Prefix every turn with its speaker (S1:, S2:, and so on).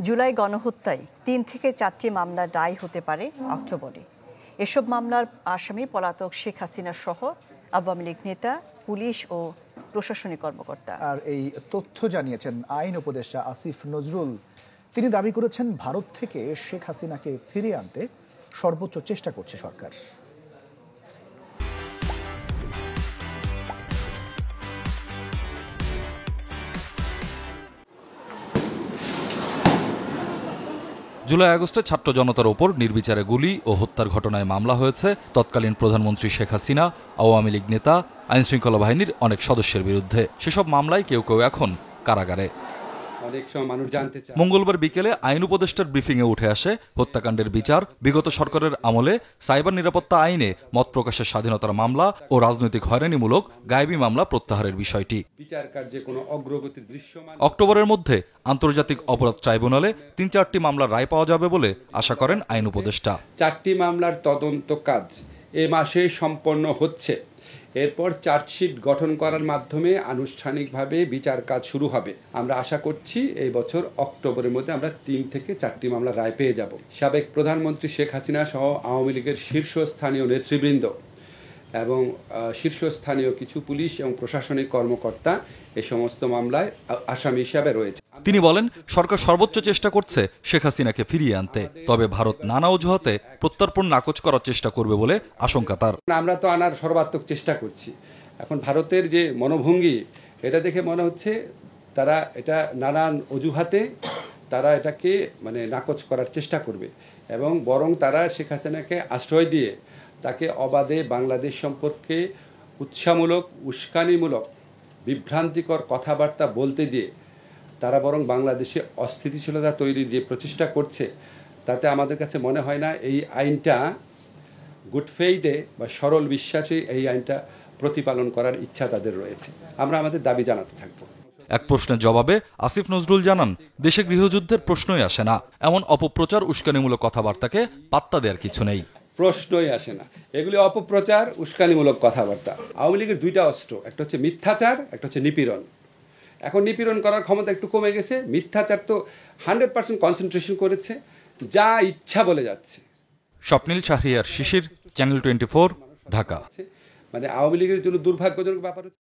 S1: জুলাই গণহত্যায় ৩ থেকে ৪টি মামলার রায় হতে পারে অক্টোবরে। এসব মামলার আসামি পলাতক শেখ হাসিনা সহ আওয়ামী লীগ নেতা, পুলিশ ও প্রশাসনিক কর্মকর্তা।
S2: আর এই তথ্য জানিয়েছেন আইন উপদেষ্টা আসিফ নজরুল। তিনি দাবি করেছেন, ভারত থেকে শেখ হাসিনাকে ফিরিয়ে আনতে সর্বোচ্চ চেষ্টা করছে সরকার।
S3: জুলাই আগস্টে ছাত্র জনতার ওপর নির্বিচারে গুলি ও হত্যার ঘটনায় মামলা হয়েছে তৎকালীন প্রধানমন্ত্রী শেখ হাসিনা, আওয়ামী লীগ নেতা, আইনশৃঙ্খলা বাহিনীর অনেক সদস্যের বিরুদ্ধে। সেসব মামলায় কেউ কেউ এখন কারাগারে। মঙ্গলবার বিকেলে আইন উপদেষ্টার ব্রিফিংয়ে উঠে আসে হত্যাকাণ্ডের বিচার, বিগত সরকারের আমলে সাইবার নিরাপত্তা আইনে মত প্রকাশের স্বাধীনতার মামলা ও রাজনৈতিক হয়রানিমূলক গায়েবী মামলা প্রত্যাহারের বিষয়টি। অক্টোবরের মধ্যে আন্তর্জাতিক অপরাধ ট্রাইব্যুনালে ৩-৪টি মামলার রায় পাওয়া যাবে বলে আশা করেন আইন উপদেষ্টা।
S4: 4টি মামলার তদন্ত কাজ এ মাসে সম্পন্ন হচ্ছে। এরপর চার্জশিট গঠন করার মাধ্যমে আনুষ্ঠানিকভাবে বিচার কাজ শুরু হবে। আমরা আশা করছি এই বছর অক্টোবরের মধ্যে আমরা 3 থেকে 4টি মামলার রায় পেয়ে যাব। সাবেক প্রধানমন্ত্রী শেখ হাসিনা সহ আওয়ামী লীগের শীর্ষস্থানীয় নেতৃবৃন্দ এবং শীর্ষস্থানীয় কিছু পুলিশ এবং প্রশাসনিক কর্মকর্তা এই সমস্ত মামলায় আসামি হিসাবে রয়েছে।
S3: তিনি বলেন, সরকার সর্বোচ্চ চেষ্টা করছে শেখ হাসিনাকে ফিরিয়ে আনতে, তবে ভারত নানা অজুহাতে প্রত্যর্পণ নাকচ করার চেষ্টা করবে বলে আশঙ্কা তার।
S4: আমরা তো আনার সর্বাত্মক চেষ্টা করছি। এখন ভারতের যে মনোভঙ্গি, এটা দেখে মনে হচ্ছে তারা এটা নানান অজুহাতে তারা এটাকে নাকচ করার চেষ্টা করবে এবং বরং তারা শেখ হাসিনাকে আশ্রয় দিয়ে তাকে অবাধে বাংলাদেশ সম্পর্কে উৎসাহমূলক, উস্কানিমূলক, বিভ্রান্তিকর কথাবার্তা বলতে দিয়ে তারা বরং বাংলাদেশে অস্থিতিশীলতা তৈরির যে প্রচেষ্টা করছে, তাতে আমাদের কাছে মনে হয় না এই আইনটা গুড ফেইথে বা সরল বিশ্বাসে এই আইনটা প্রতিপালন করার ইচ্ছা তাদের রয়েছে। আমরা আমাদের দাবি জানাতে থাকব।
S3: এক প্রশ্নের জবাবে আসিফ নজরুল জানান, দেশে গৃহযুদ্ধের প্রশ্নই আসে না। এমন অপপ্রচার, উস্কানিমূলক কথাবার্তাকে পাত্তা দেওয়ার কিছু নেই।
S4: প্রশ্নই আসে না। এগুলি অপপ্রচার, উস্কানিমূলক কথাবার্তা। আওয়ামী লীগের 2টা অস্ত্র, একটা হচ্ছে মিথ্যাচার, একটা হচ্ছে নিপীড়ন। এখন নিপীড়ন করার ক্ষমতা একটু কমে গেছে। মিথ্যাচার তো 100% কনসেন্ট্রেশন করেছে, যা ইচ্ছা বলে যাচ্ছে।
S3: স্বপ্নিল শাহরিয়ার শিশির, চ্যানেল 24, ঢাকা।
S4: আওয়ামী লীগের জন্য দুর্ভাগ্যজনক ব্যাপার হচ্ছে